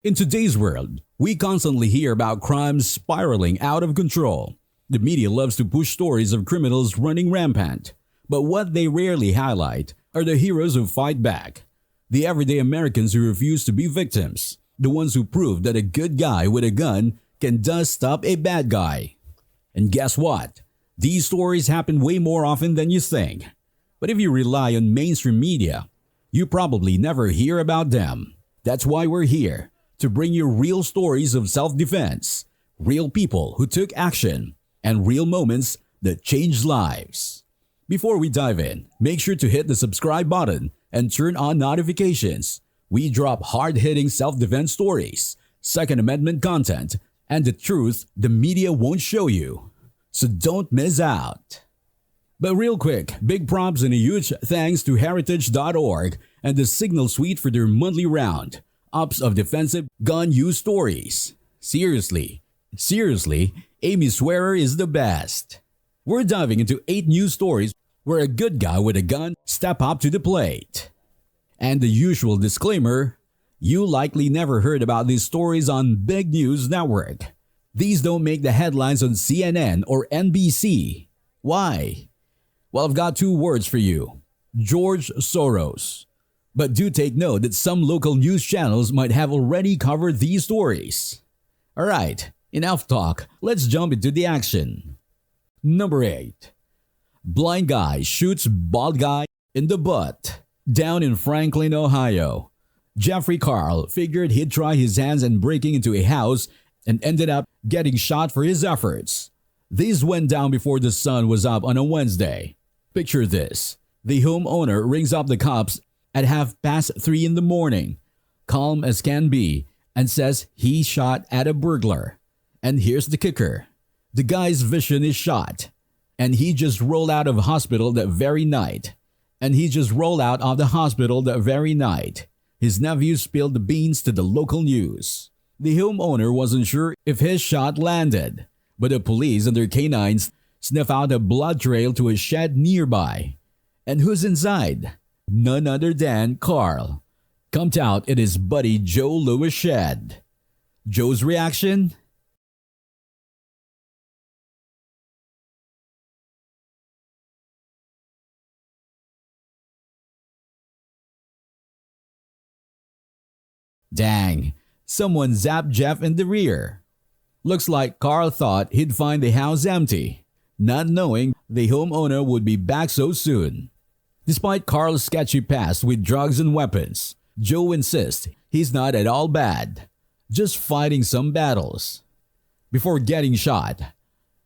In today's world, we constantly hear about crimes spiraling out of control. The media loves to push stories of criminals running rampant, but what they rarely highlight are the heroes who fight back, the everyday Americans who refuse to be victims, the ones who prove that a good guy with a gun can thus stop a bad guy. And guess what? These stories happen way more often than you think. But if you rely on mainstream media, you probably never hear about them. That's why we're here, to bring you real stories of self-defense, real people who took action, and real moments that changed lives. Before we dive in, make sure to hit the subscribe button and turn on notifications. We drop hard-hitting self-defense stories, Second Amendment content, and the truth the media won't show you. So don't miss out. But real quick, big props and a huge thanks to heritage.org and the Signal Suite for their monthly round ups of defensive gun use stories. Seriously, Amy Swearer is the best. We're diving into 8 news stories where a good guy with a gun step up to the plate. And the usual disclaimer, you likely never heard about these stories on big news network. These don't make the headlines on CNN or NBC. Why? Well, I've got 2 words for you. George Soros. But do take note that some local news channels might have already covered these stories. Alright, enough talk, let's jump into the action. Number 8. Blind guy shoots bald guy in the butt. Down in Franklin, Ohio, Jeffrey Carl figured he'd try his hands in breaking into a house and ended up getting shot for his efforts. These went down before the sun was up on a Wednesday. Picture this. The homeowner rings up the cops at 3:30 in the morning, calm as can be, and says he shot at a burglar. And here's the kicker. The guy's vision is shot, and he just rolled out of hospital that very night. His nephew spilled the beans to the local news. The homeowner wasn't sure if his shot landed, but the police and their canines sniff out a blood trail to a shed nearby. And who's inside? None other than Carl, camped out in his buddy Joe Lewis' shed. Joe's reaction? Dang, someone zapped Jeff in the rear. Looks like Carl thought he'd find the house empty, not knowing the homeowner would be back so soon. Despite Carl's sketchy past with drugs and weapons, Joe insists he's not at all bad, just fighting some battles. Before getting shot,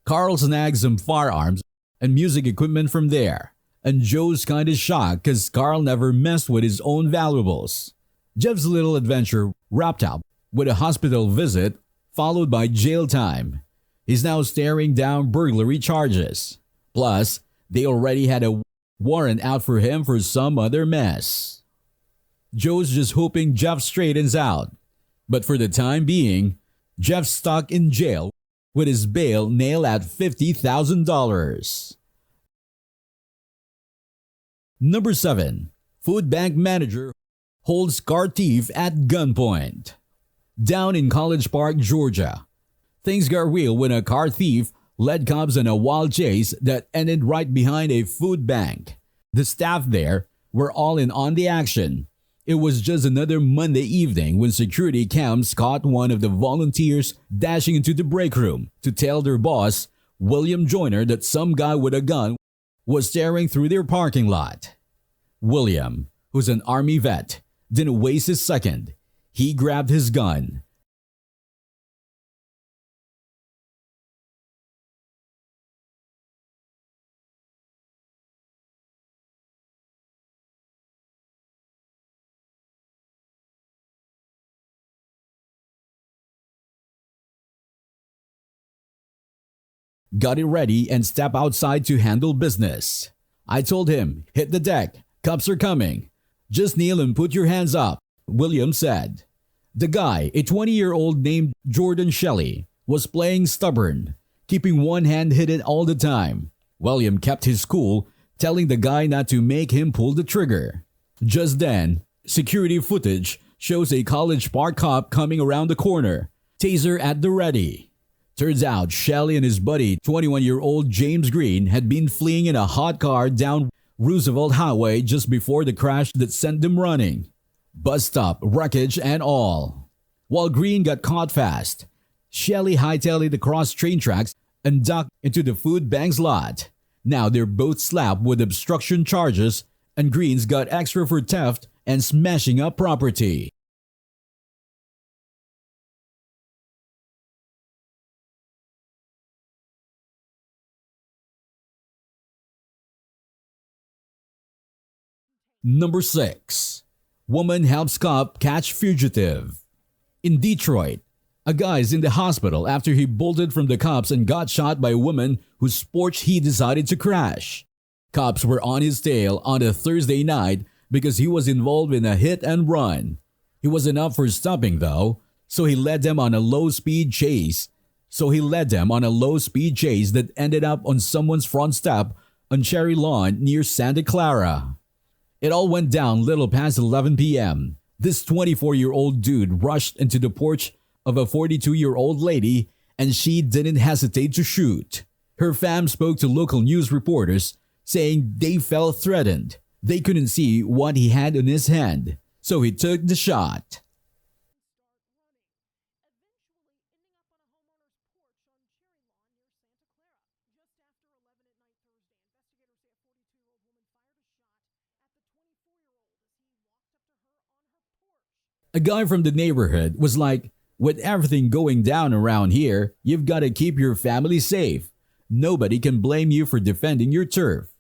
Carl snags some firearms and music equipment from there, and Joe's kinda shocked cause Carl never messed with his own valuables. Jeff's little adventure wrapped up with a hospital visit followed by jail time. He's now staring down burglary charges. Plus, they already had a warrant out for him for some other mess. Joe's just hoping Jeff straightens out. But for the time being, Jeff's stuck in jail with his bail nailed at $50,000. Number 7. Food bank manager holds car thief at gunpoint. Down in College Park, Georgia, things got real when a car thief led cops on a wild chase that ended right behind a food bank. The staff there were all in on the action. It was just another Monday evening when security cams caught one of the volunteers dashing into the break room to tell their boss, William Joyner, that some guy with a gun was staring through their parking lot. William, who's an Army vet, didn't waste a second. He grabbed his gun. Got it ready and stepped outside to handle business. I told him, hit the deck, cops are coming. Just kneel and put your hands up, William said. The guy, a 20-year-old named Jordan Shelley, was playing stubborn, keeping one hand hidden all the time. William kept his cool, telling the guy not to make him pull the trigger. Just then, security footage shows a College Park cop coming around the corner, taser at the ready. Turns out Shelley and his buddy, 21-year-old James Green, had been fleeing in a hot car down Roosevelt Highway just before the crash that sent them running. Bus stop, wreckage, and all. While Green got caught fast, Shelley hightailed it across train tracks and ducked into the food bank's lot. Now they're both slapped with obstruction charges, and Green's got extra for theft and smashing up property. Number 6. Woman helps cop catch fugitive. In Detroit, a guy is in the hospital after he bolted from the cops and got shot by a woman whose Porsche he decided to crash. Cops were on his tail on a Thursday night because he was involved in a hit and run. He wasn't up for stopping though, so he led them on a low-speed chase. That ended up on someone's front step on Cherry Lawn near Santa Clara. It all went down little past 11 p.m. This 24-year-old dude rushed into the porch of a 42-year-old lady, and she didn't hesitate to shoot. Her fam spoke to local news reporters, saying they felt threatened. They couldn't see what he had in his hand, so he took the shot. A guy from the neighborhood was like, "With everything going down around here, you've got to keep your family safe. Nobody can blame you for defending your turf."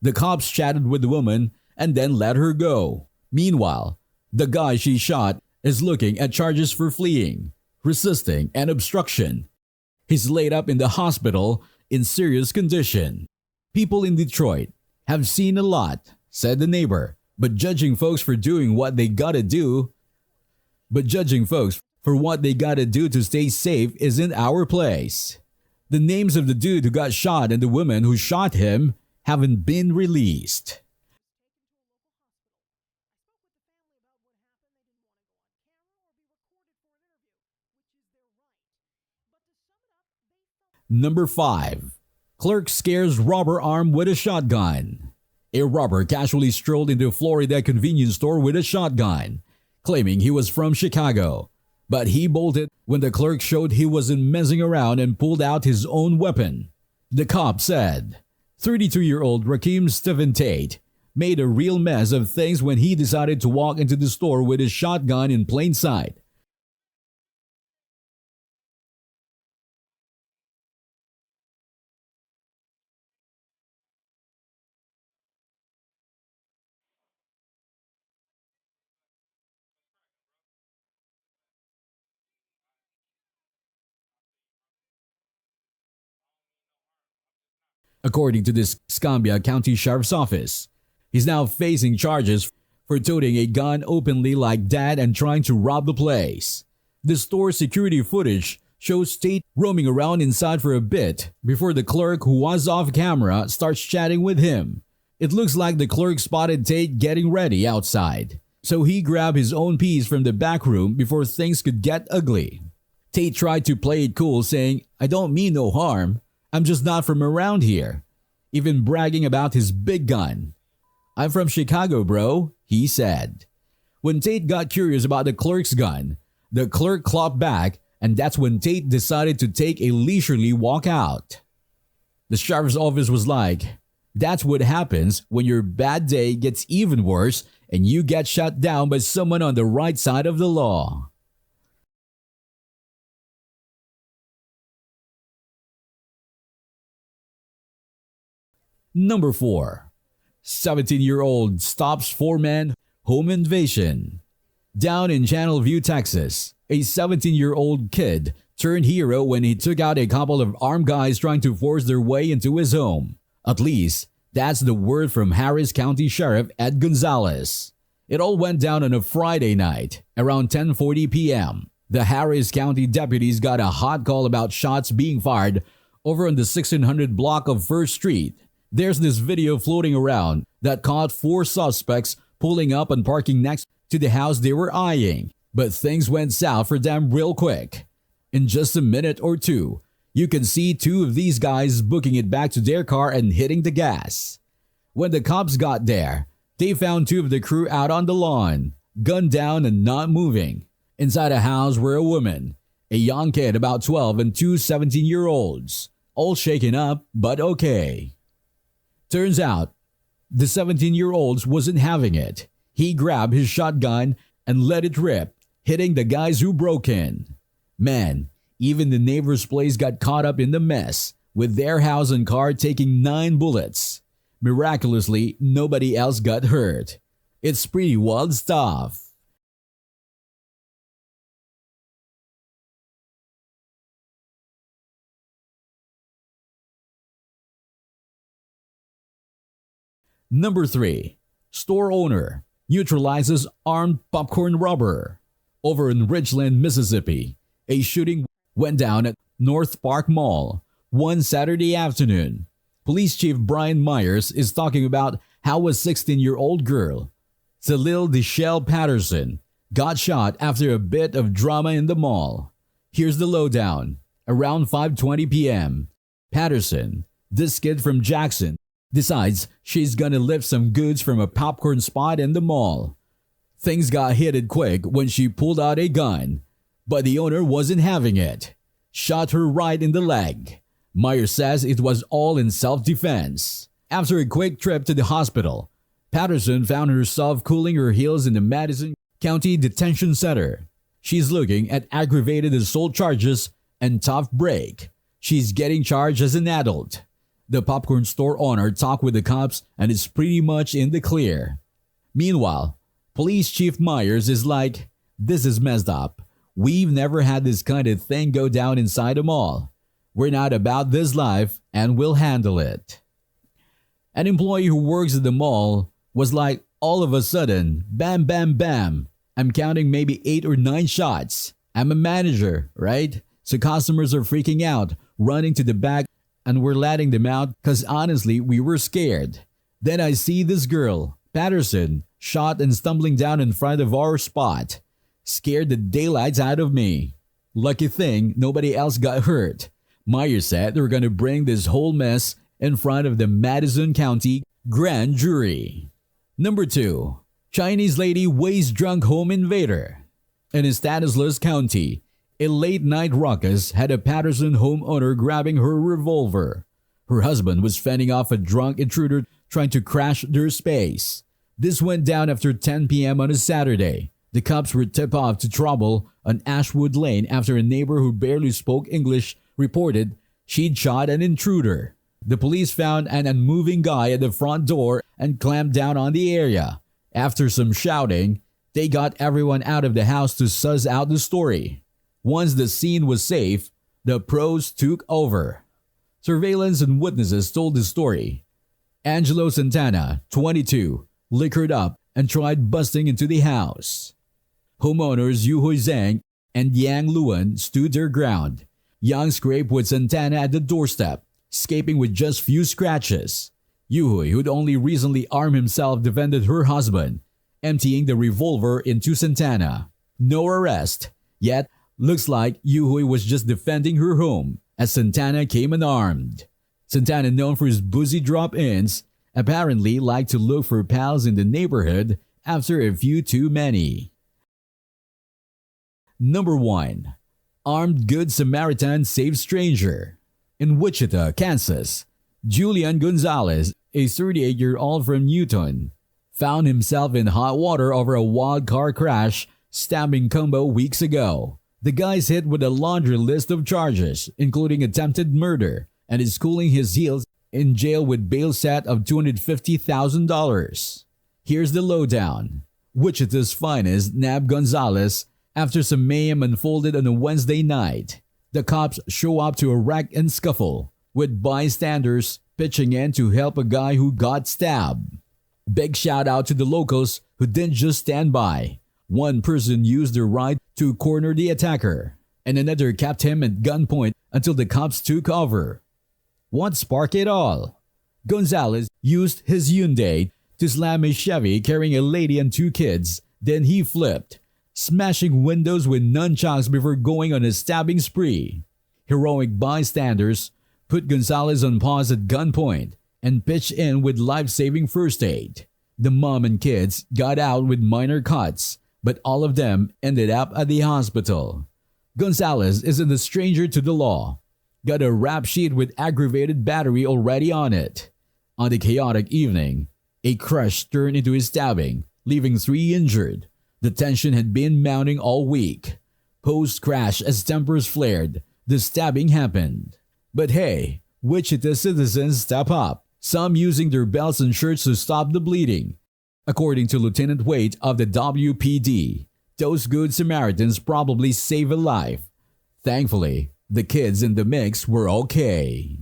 The cops chatted with the woman and then let her go. Meanwhile, the guy she shot is looking at charges for fleeing, resisting, and obstruction. He's laid up in the hospital in serious condition. "People in Detroit have seen a lot," said the neighbor, but judging folks for what they gotta do to stay safe isn't our place. The names of the dude who got shot and the woman who shot him haven't been released. Number 5. Clerk scares robber armed with a shotgun. A robber casually strolled into a Florida convenience store with a shotgun, claiming he was from Chicago. But he bolted when the clerk showed he wasn't messing around and pulled out his own weapon. The cop said 32-year-old Rakeem Stephen Tate made a real mess of things when he decided to walk into the store with his shotgun in plain sight. According to the Escambia County Sheriff's Office, he's now facing charges for toting a gun openly like that and trying to rob the place. The store security footage shows Tate roaming around inside for a bit before the clerk, who was off camera, starts chatting with him. It looks like the clerk spotted Tate getting ready outside, so he grabbed his own piece from the back room before things could get ugly. Tate tried to play it cool, saying, "I don't mean no harm. I'm just not from around here," even bragging about his big gun. "I'm from Chicago, bro," he said. When Tate got curious about the clerk's gun, the clerk clapped back, and that's when Tate decided to take a leisurely walk out. The sheriff's office was like, "That's what happens when your bad day gets even worse and you get shut down by someone on the right side of the law." Number 4. 17-year-old stops 4-man home invasion. Down in Channelview, Texas, a 17-year-old kid turned hero when he took out a couple of armed guys trying to force their way into his home. At least, that's the word from Harris County Sheriff Ed Gonzalez. It all went down on a Friday night, around 10:40 p.m. The Harris County deputies got a hot call about shots being fired over on the 1600 block of First Street. There's this video floating around that caught 4 suspects pulling up and parking next to the house they were eyeing, but things went south for them real quick. In just a minute or two, you can see two of these guys booking it back to their car and hitting the gas. When the cops got there, they found two of the crew out on the lawn, gunned down and not moving. Inside a house were a woman, a young kid about 12 and two 17-year-olds, all shaken up but okay. Turns out, the 17-year-old wasn't having it. He grabbed his shotgun and let it rip, hitting the guys who broke in. Man, even the neighbor's place got caught up in the mess, with their house and car taking 9 bullets. Miraculously, nobody else got hurt. It's pretty wild stuff. Number 3. Store owner neutralizes armed popcorn robber. Over in Ridgeland, Mississippi, a shooting went down at North Park Mall one Saturday afternoon. Police Chief Brian Myers is talking about how a 16-year-old girl, Salil Deshelle Patterson, got shot after a bit of drama in the mall. Here's the lowdown. Around 5:20 p.m., Patterson, this kid from Jackson, decides she's gonna lift some goods from a popcorn spot in the mall. Things got heated quick when she pulled out a gun, but the owner wasn't having it. Shot her right in the leg. Myers says it was all in self-defense. After a quick trip to the hospital, Patterson found herself cooling her heels in the Madison County Detention Center. She's looking at aggravated assault charges and tough break. She's getting charged as an adult. The popcorn store owner talked with the cops and is pretty much in the clear. Meanwhile, Police Chief Myers is like, "This is messed up. We've never had this kind of thing go down inside a mall. We're not about this life and we'll handle it." An employee who works at the mall was like, all of a sudden, bam, bam, bam. I'm counting maybe 8 or 9 shots. I'm a manager, right? So customers are freaking out, running to the back, and we're letting them out because honestly, we were scared. Then I see this girl, Patterson, shot and stumbling down in front of our spot. Scared the daylights out of me. Lucky thing, nobody else got hurt. Myers said they're gonna bring this whole mess in front of the Madison County Grand Jury. Number 2. Chinese lady weighs drunk home invader. In Stanislaus County, a late-night ruckus had a Patterson homeowner grabbing her revolver. Her husband was fending off a drunk intruder trying to crash their space. This went down after 10 p.m. on a Saturday. The cops were tipped off to trouble on Ashwood Lane after a neighbor who barely spoke English reported she'd shot an intruder. The police found an unmoving guy at the front door and clamped down on the area. After some shouting, they got everyone out of the house to suss out the story. Once the scene was safe, the pros took over. Surveillance and witnesses told the story. Angelo Santana, 22, liquored up and tried busting into the house. Homeowners Yu Hui Zhang and Yang Luan stood their ground. Yang scraped with Santana at the doorstep, escaping with just few scratches. Yu Hui, who'd only recently armed himself, defended her husband, emptying the revolver into Santana. No arrest, yet looks like Yu Hui was just defending her home as Santana came unarmed. Santana, known for his boozy drop-ins, apparently liked to look for pals in the neighborhood after a few too many. Number 1. Armed Good Samaritan saves stranger. In Wichita, Kansas, Julian Gonzalez, a 38-year-old from Newton, found himself in hot water over a wild car crash stabbing combo weeks ago. The guy's hit with a laundry list of charges, including attempted murder, and is cooling his heels in jail with bail set of $250,000. Here's the lowdown. Wichita's finest nabbed Gonzalez after some mayhem unfolded on a Wednesday night. The cops show up to a wreck and scuffle, with bystanders pitching in to help a guy who got stabbed. Big shout out to the locals who didn't just stand by. One person used their right to corner the attacker, and another kept him at gunpoint until the cops took over. What sparked it all? Gonzalez used his Hyundai to slam a Chevy carrying a lady and 2 kids Then he flipped, smashing windows with nunchucks before going on a stabbing spree. Heroic bystanders put Gonzalez on pause at gunpoint and pitched in with life-saving first aid. The mom and kids got out with minor cuts, but all of them ended up at the hospital. Gonzalez isn't a stranger to the law. Got a rap sheet with aggravated battery already on it. On the chaotic evening, a crush turned into a stabbing, leaving 3 injured. The tension had been mounting all week. Post-crash, as tempers flared, the stabbing happened. But hey, Wichita citizens step up, some using their belts and shirts to stop the bleeding. According to Lieutenant Waite of the WPD, those good Samaritans probably saved a life. Thankfully, the kids in the mix were okay.